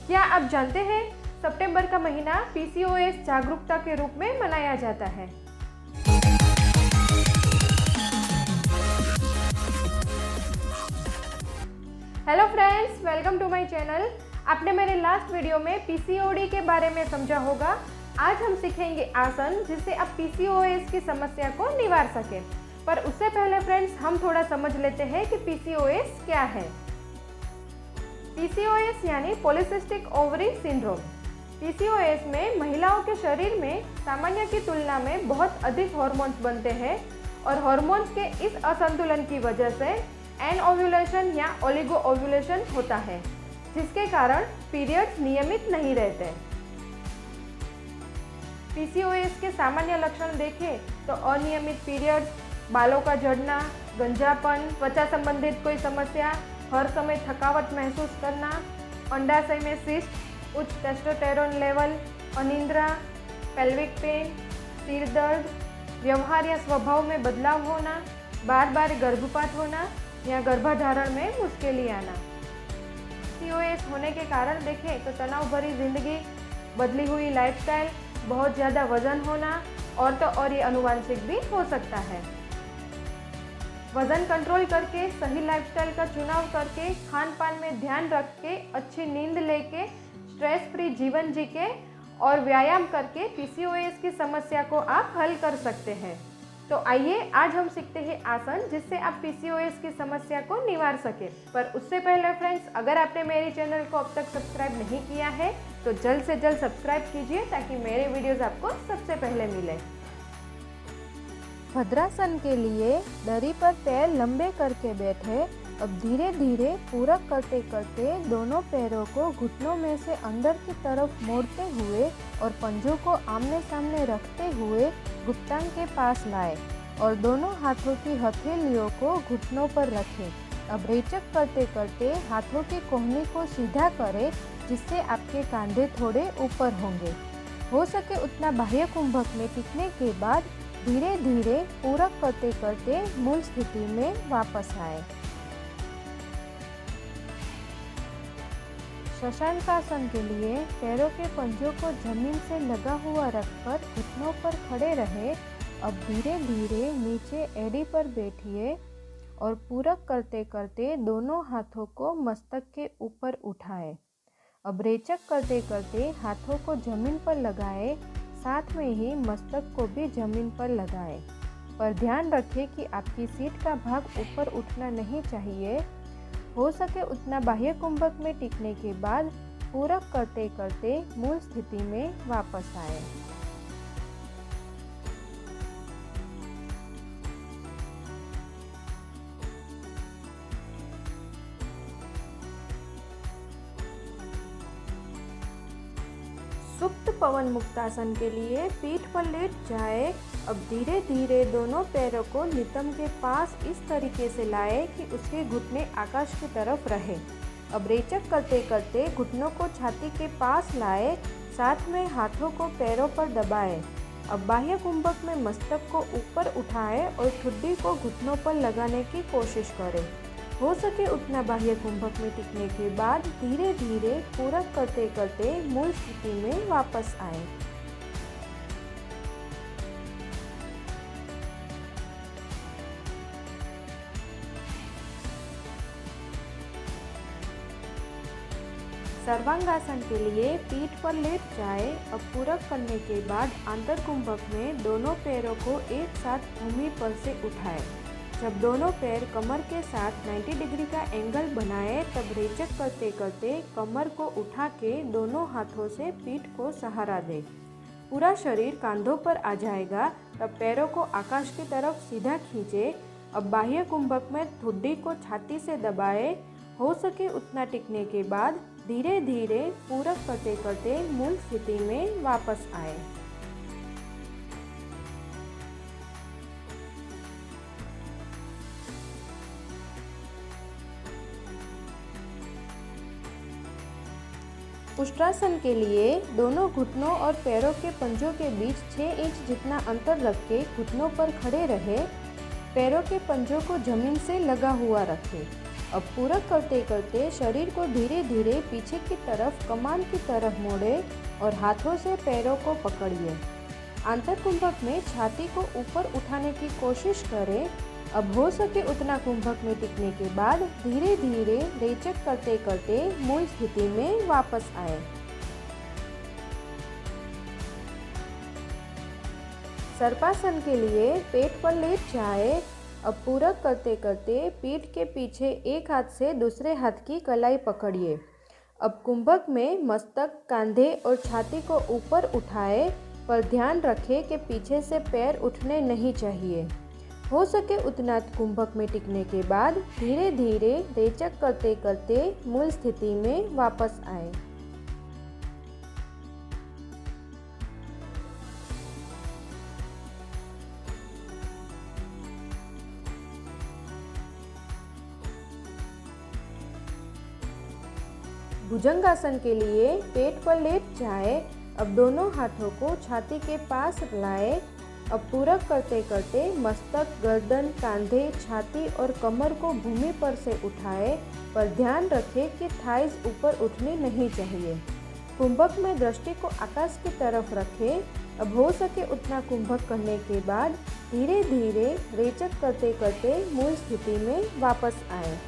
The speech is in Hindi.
क्या आप जानते हैं सितंबर का महीना पीसीओएस जागरूकता के रूप में मनाया जाता है। Hello friends, welcome to my channel. आपने मेरे लास्ट वीडियो में पीसीओडी के बारे में समझा होगा। आज हम सीखेंगे आसन जिससे आप पीसीओएस की समस्या को निवार सकें। पर उससे पहले फ्रेंड्स हम थोड़ा समझ लेते हैं कि पीसीओएस क्या है। पीसीओएस यानी पॉलीसिस्टिक ओवरी सिंड्रोम। पीसीओएस में महिलाओं के शरीर में सामान्य की तुलना में बहुत अधिक हार्मोन्स बनते हैं और हार्मोन्स के इस असंतुलन की वजह से एनओव्यूलेशन या ओलिगो ओव्यूलेशन होता है, जिसके कारण पीरियड्स नियमित नहीं रहते। पीसीओएस के सामान्य लक्षण देखें तो अनियमित पीरियड्स, बालों का झड़ना, गंजापन, त्वचा संबंधित कोई समस्या, हर समय थकावट महसूस करना, अंडाशय में सिस्ट, उच्च टेस्टोस्टेरोन लेवल, अनिद्रा, पेल्विक पेन, सिर दर्द, व्यवहार या स्वभाव में बदलाव होना, बार बार गर्भपात होना या गर्भाधारण में मुश्किलें आना। पीसीओएस होने के कारण देखें तो तनाव भरी जिंदगी, बदली हुई लाइफस्टाइल, बहुत ज़्यादा वजन होना और ये अनुवांशिक भी हो सकता है। वजन कंट्रोल करके, सही लाइफस्टाइल का चुनाव करके, खान पान में ध्यान रख के, अच्छी नींद लेके, स्ट्रेस फ्री जीवन जी के और व्यायाम करके पीसीओएस की समस्या को आप हल कर सकते हैं। तो आइए आज हम सीखते हैं आसन जिससे आप पीसीओएस की समस्या को निवार सके। पर उससे पहले फ्रेंड्स, अगर आपने मेरे चैनल को अब तक सब्सक्राइब नहीं किया है तो जल्द से जल्द सब्सक्राइब कीजिए ताकि मेरे वीडियोस आपको सबसे पहले मिले। भद्रासन के लिए दरी पर पैर लंबे करके बैठे। अब धीरे धीरे पूरक करते करते दोनों पैरों को घुटनों में से अंदर की तरफ मोड़ते हुए और पंजों को आमने सामने रखते हुए गुप्तांग के पास लाए और दोनों हाथों की हथेलियों को घुटनों पर रखें। अब रेचक करते करते हाथों की कोहनी को सीधा करें जिससे आपके कंधे थोड़े ऊपर होंगे। हो सके उतना बाह्य कुंभक में टिकने के बाद धीरे धीरे पूरक करते करते मूल स्थिति में वापस आए। शशांकासन के लिए पैरों के पंजों को जमीन से लगा हुआ रखकर घुटनों पर खड़े रहे। अब धीरे धीरे नीचे एड़ी पर बैठिए और पूरक करते करते दोनों हाथों को मस्तक के ऊपर उठाए। अब रेचक करते करते हाथों को जमीन पर लगाए, साथ में ही मस्तक को भी जमीन पर लगाएं। पर ध्यान रखें कि आपकी सीट का भाग ऊपर उठना नहीं चाहिए। हो सके उतना बाह्य कुंभक में टिकने के बाद पूरक करते करते मूल स्थिति में वापस आए। सुप्त पवन मुक्तासन के लिए पीठ पर लेट जाए। अब धीरे धीरे दोनों पैरों को नितंब के पास इस तरीके से लाए कि उसके घुटने आकाश की तरफ रहे। अब रेचक करते करते घुटनों को छाती के पास लाए, साथ में हाथों को पैरों पर दबाए। अब बाह्य कुंभक में मस्तक को ऊपर उठाए और ठुड्डी को घुटनों पर लगाने की कोशिश करें। हो सके उतना बाह्य कुंभक में टिकने के बाद धीरे धीरे पूरक करते करते मूल स्थिति में वापस आए। सर्वांगासन के लिए पीठ पर लेट जाए। अब पूरक करने के बाद आंतर कुंभक में दोनों पैरों को एक साथ भूमि पर से उठाए। जब दोनों पैर कमर के साथ 90 डिग्री का एंगल बनाए तब रेचक करते करते कमर को उठा के दोनों हाथों से पीठ को सहारा दे। पूरा शरीर कंधों पर आ जाएगा तब पैरों को आकाश की तरफ सीधा खींचे। अब बाह्य कुंभक में ठुड्डी को छाती से दबाए। हो सके उतना टिकने के बाद धीरे धीरे पूरक करते करते मूल स्थिति में वापस आए। उष्ट्रासन के लिए दोनों घुटनों और पैरों के पंजों के बीच 6 इंच जितना अंतर रख के घुटनों पर खड़े रहे। पैरों के पंजों को जमीन से लगा हुआ रखें। अब पूरक करते करते शरीर को धीरे धीरे पीछे की तरफ कमान की तरफ मोड़े और हाथों से पैरों को पकड़िए। आंतर कुंभक में छाती को ऊपर उठाने की कोशिश करें। अब हो सके उतना कुंभक में टिकने के बाद धीरे धीरे रेचक करते करते मूल स्थिति में वापस आए। सर्पासन के लिए पेट पर लेट जाए। अब पूरक करते करते पीठ के पीछे एक हाथ से दूसरे हाथ की कलाई पकड़िए। अब कुंभक में मस्तक, कांधे और छाती को ऊपर उठाए, पर ध्यान रखें कि पीछे से पैर उठने नहीं चाहिए। हो सके उतना कुंभक में टिकने के बाद धीरे धीरे रेचक करते करते मूल स्थिति में वापस आए। भुजंगासन के लिए पेट पर लेट जाए। अब दोनों हाथों को छाती के पास लाए। अब पूरक करते करते मस्तक, गर्दन, कांधे, छाती और कमर को भूमि पर से उठाए, पर ध्यान रखें कि थाइज ऊपर उठनी नहीं चाहिए। कुंभक में दृष्टि को आकाश की तरफ रखें। अब हो सके उतना कुंभक करने के बाद धीरे धीरे रेचक करते करते मूल स्थिति में वापस आए।